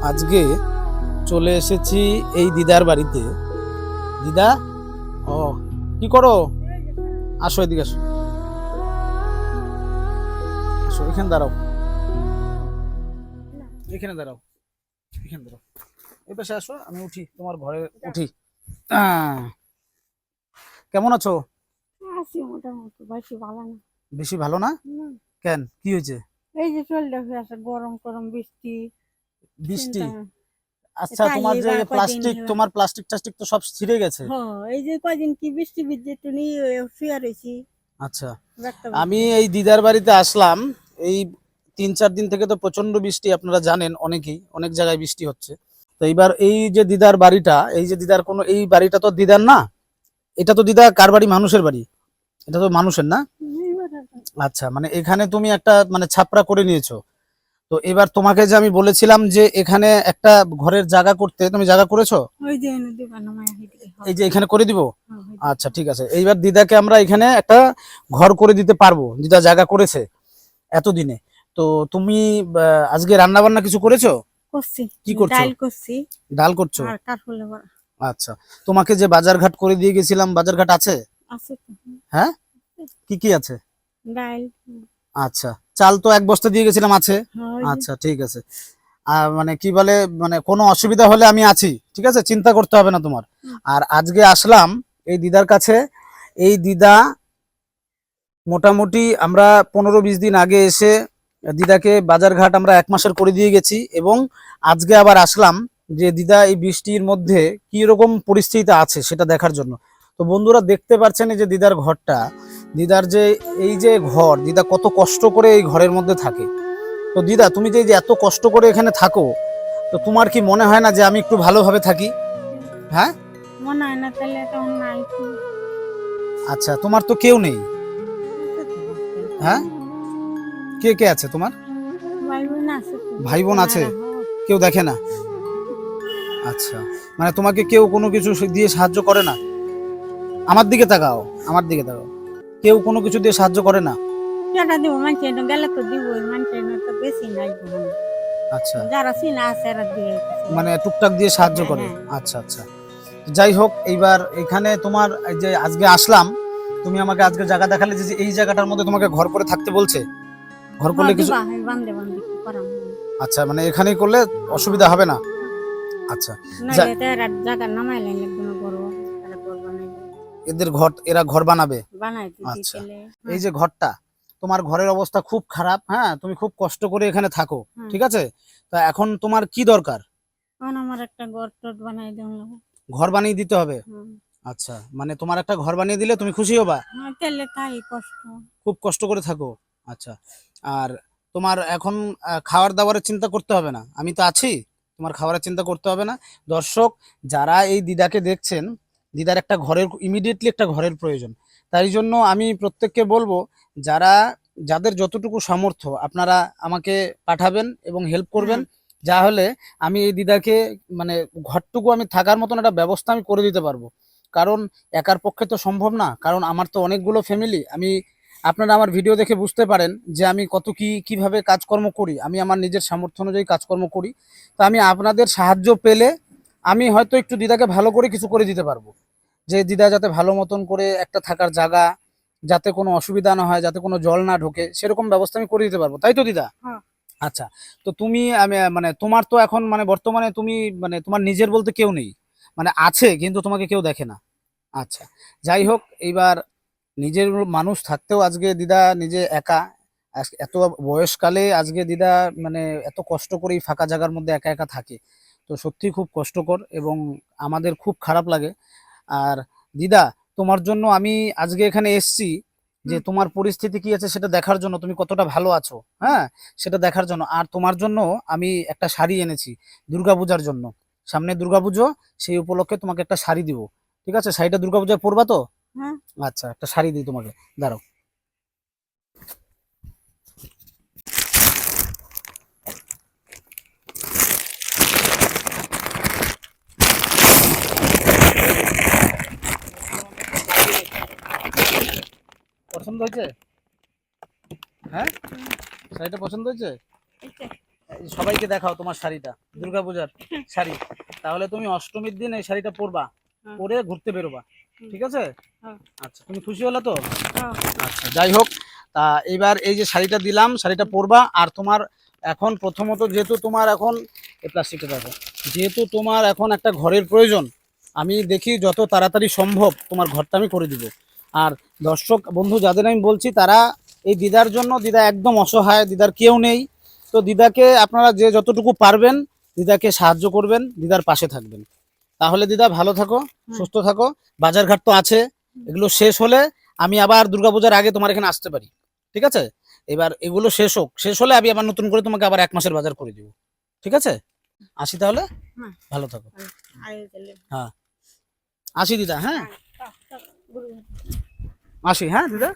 আজকে চলে এসেছি এই দিদার বাড়িতে। দিদা, ও কি করো? আসো এদিকে, আসো আসো, এখানে দাঁড়াও, এখানে দাঁড়াও, এখানে দাঁড়াও, এই পাশে আসো, আমি উঠি, তোমার ঘরে উঠি। আহ, কেমন আছো? আছি মোটামুটি, বেশি ভালো না। বেশি ভালো না? না, কেন, কি হয়েছে? এই যে চলতে আছে গরম গরম বৃষ্টি। বৃষ্টি? চিন্তা আচ্ছা, তাই তোমার যে এবার কয়দিন প্লাস্টিক, তোমার প্লাস্টিক টাস্টিক তো সব ছিঁড়ে গেছে। এই যে কয়দিন কি বৃষ্টি ভিজে একটু নিয়ে শুয়ে রয়েছি। আচ্ছা, ব্যস্ত আমি ব্যস্ত। এই দিদার বাড়িতে আসলাম এই 3-4 দিন থেকে, তো প্রচন্ড বৃষ্টি, আপনারা জানেন, অনেকেই অনেক জায়গায় বৃষ্টি হচ্ছে। তো এইবার এই যে দিদার বাড়িটা, এই যে দিদার কোনো, এই বাড়িটা তো দিদার না, এটা তো দিদা কার বাড়ি? মানুষের বাড়ি, এটা তো মানুষের না। আচ্ছা, মানে এখানে তুমি একটা মানে ছাপরা করে নিয়েছো। তো এবার তোমাকে যে আমি বলেছিলাম যে এখানে একটা ঘরের জায়গা করতে, তুমি জায়গা করেছো? ওই যে দোকান মায়া হেঁটে এই যে এখানে করে দিব। হ্যাঁ, আচ্ছা, ঠিক আছে, এইবার দিদাকে আমরা এখানে একটা ঘর করে দিতে পারবো, দিদা জায়গা করেছে এতদিনে। তো তুমি আজকে রান্না বান্না কিছু করেছো? করছি, কি করছো? ডাল করছি ডাল করছো? আর কাঠফুলে বড়া আচ্ছা, তোমাকে যে বাজার ঘাট করে দিয়ে গেছিলাম, বাজার ঘাট আছে? আছে তো। হ্যাঁ, কি কি আছে? ডাল, আচ্ছা, চাল তো 1 বস্তা দিয়ে গেছিলাম, আছে? ওই যে আচ্ছা, ঠিক আছে। আর মানে কি বলে, মানে কোনো অসুবিধা হলে আমি আছি, ঠিক আছে, চিন্তা করতে হবে না তোমার। আর আজকে আসলাম এই দিদার কাছে। এই দিদা মোটামুটি আমরা 15-20 দিন আগে এসে দিদাকে বাজারঘাট আমরা 1 মাসের করে দিয়ে গেছি, এবং আজকে আবার আসলাম যে দিদা এই বৃষ্টির মধ্যে কি রকম পরিস্থিতিতে আছে সেটা দেখার জন্য। তো বন্ধুরা, দেখতে পাচ্ছেন এই যে দিদার ঘরটা, দিদার যে এই যে ঘর, দিদা কত কষ্ট করে এই ঘরের মধ্যে থাকে। তো দিদা, তুমি যে এই যে এত কষ্ট করে এখানে থাকো, তো তোমার কি মনে হয় না যে আমি একটু ভালোভাবে থাকি? হ্যাঁ, মনে হয় না, তাহলে তখন নাই তো। আচ্ছা, তোমার তো কেউ নেই? হ্যাঁ, কে কে আছে তোমার? ভাই বোন আছে তো, ভাই বোন আছে? ওনারা, কেউ দেখে না? আচ্ছা, মানে তোমাকে কেউ কোনো কিছু দিয়ে সাহায্য করে না? আমার দিকে তাকাও, আমার দিকে তাকাও, কেউ কোনো কিছু দিয়ে সাহায্য করে না? টাকা দিব মানুষের গেলে তো দিবই, মানুষের তো বেশি নাই তো। আচ্ছা, যারা চিনা আছে এরা দিয়ে মানে টুকটাক দিয়ে সাহায্য হ্যাঁ, করে। হ্যাঁ। আচ্ছা আচ্ছা, যাই হোক, এইবার এখানে তোমার এই যে আজকে আসলাম, তুমি আমাকে আজকে জায়গা দেখালে যে এই জায়গাটার মধ্যে তোমাকে ঘর করে থাকতে বলছে, ঘর করলে কিছু? দিবা বান্ধে বান্ধে কি করাম আচ্ছা, মানে এখানেই করলে অসুবিধা হবে না? আচ্ছা, নাইলে তো এরা জায়গা নামাই লাইলে কোনো বড় এরা ঘর বানাই এদের ঘর, এরা ঘর বানাবে? বানাই দিতে আচ্ছা, গেলে এই যে ঘরটা, তোমার ঘরের অবস্থা খুব খারাপ, হ্যাঁ, তুমি খুব কষ্ট করে এখানে থাকো, ঠিক আছে। তা এখন তোমার কি দরকার? এখন আমার একটা ঘর টট বানাই দেওয়া ঘর বানিয়ে দিতে হবে? আচ্ছা, মানে তোমার একটা ঘর বানিয়ে দিলে তুমি খুশি হবা? তাহলে তাই কষ্ট, খুব কষ্ট করে থাকো। আচ্ছা, আর তোমার এখন খাওয়ার দাওয়ারের চিন্তা করতে হবে না, আমি তো আছি, তোমার খাবারের চিন্তা করতে হবে না। দর্শক, যারা এই দিদাকে দেখছেন, দিদার একটা ঘরের, ইমিডিয়েটলি একটা ঘরের প্রয়োজন। তাই জন্য আমি প্রত্যেককে বলবো, যারা, যাদের যতটুকু সামর্থ্য, আপনারা আমাকে পাঠাবেন এবং হেল্প করবেন। যা হলে আমি এই দিদাকে মানে ঘরটুকু আমি থাকার মতন একটা ব্যবস্থা আমি করে দিতে পারবো। কারণ একার পক্ষে তো সম্ভব না, কারণ আমার তো অনেকগুলো ফ্যামিলি। আমি, আপনারা আমার ভিডিও দেখে বুঝতে পারেন যে আমি কত কিভাবে কাজকর্ম করি, আমি আমার নিজের সামর্থ্য অনুযায়ী কাজকর্ম করি। তো আমি আপনাদের সাহায্য পেলে আমি হয়তো একটু দিদাকে ভালো করে কিছু করে দিতে পারবো, যে দিদা যাতে ভালো মতন করে একটা থাকার জায়গা, যাতে কোনো অসুবিধা না হয়, যাতে কোনো জল না ঢোকে, সেরকম ব্যবস্থা আমি করে দিতে পারবো, তাই তো দিদা? আচ্ছা, তো তুমি, আমি মানে তোমার তো এখন মানে বর্তমানে তুমি মানে তোমার নিজের বলতে কেউ নেই, মানে আছে কিন্তু তোমাকে কেউ দেখে না। আচ্ছা, যাই হোক, এইবার নিজের মানুষ থাকতেও আজকে দিদা নিজে একা, এত বয়সকালে আজকে দিদা মানে এত কষ্ট করে এই ফাঁকা জায়গার মধ্যে একা একা থাকে। তো সত্যি খুব কষ্টকর, এবং আমাদের খুব খারাপ লাগে। আর দিদা, তোমার জন্য আমি আজকে এখানে এসছি যে তোমার পরিস্থিতি কি আছে সেটা দেখার জন্য, তুমি কতটা ভালো আছো, হ্যাঁ, সেটা দেখার জন্য। আর তোমার জন্য আমি একটা শাড়ি এনেছি দুর্গাপূজার জন্য, সামনে দুর্গাপুজো, সেই উপলক্ষে তোমাকে একটা শাড়ি দিব, ঠিক আছে? শাড়িটা দুর্গাপূজায় পরবা তো? আচ্ছা, একটা শাড়ি দিই তোমাকে, দাঁড়াও। পছন্দ হয়েছে? হ্যাঁ, শাড়িটা পছন্দ হয়েছে? সবাইকে দেখাও তোমার শাড়িটা, দুর্গাপূজার শাড়ি। তাহলে তুমি অষ্টমীর দিন এই শাড়িটা পরবা, হ্যাঁ। পরে ঘুরতে বেরোবা, ঠিক আছে? হ্যাঁ। আচ্ছা, তুমি খুশি হলে তো? হ্যাঁ। আচ্ছা, যাই হোক, তা এবার এই যে শাড়িটা দিলাম, শাড়িটা পরবা। আর তোমার এখন প্রথমত যেহেতু তোমার এখন এই প্লাস্টিকটা দেখো, যেহেতু তোমার এখন একটা ঘরের প্রয়োজন, আমি দেখি যত তাড়াতাড়ি সম্ভব তোমার ঘরটা আমি করে দিব। আর দর্শক বন্ধু যাদের আমি বলছি, তারা এই দিদার জন্য, দিদা একদম অসহায়, দিদার কেউ নেই। তো দিদাকে আপনারা যে যতটুকু পারবেন দিদাকে সাহায্য করবেন, দিদার পাশে থাকবেন। তাহলে দিদা ভালো থাকো, সুস্থ থাকো। বাজারঘাট তো আছে, এগুলো শেষ হলে আমি আবার দুর্গাপূজার আগে তোমার এখানে আসতে পারি, ঠিক আছে? এবার এগুলো শেষ হোক, শেষ হলে আমি আবার নতুন করে তোমাকে আবার 1 মাসের বাজার করে দিব, ঠিক আছে? আসি তাহলে, হ্যাঁ। ভালো থাকো। আয় গেলে হ্যাঁ, আসি দিদা, হ্যাঁ গুরু আসি, হ্যাঁ দিদা।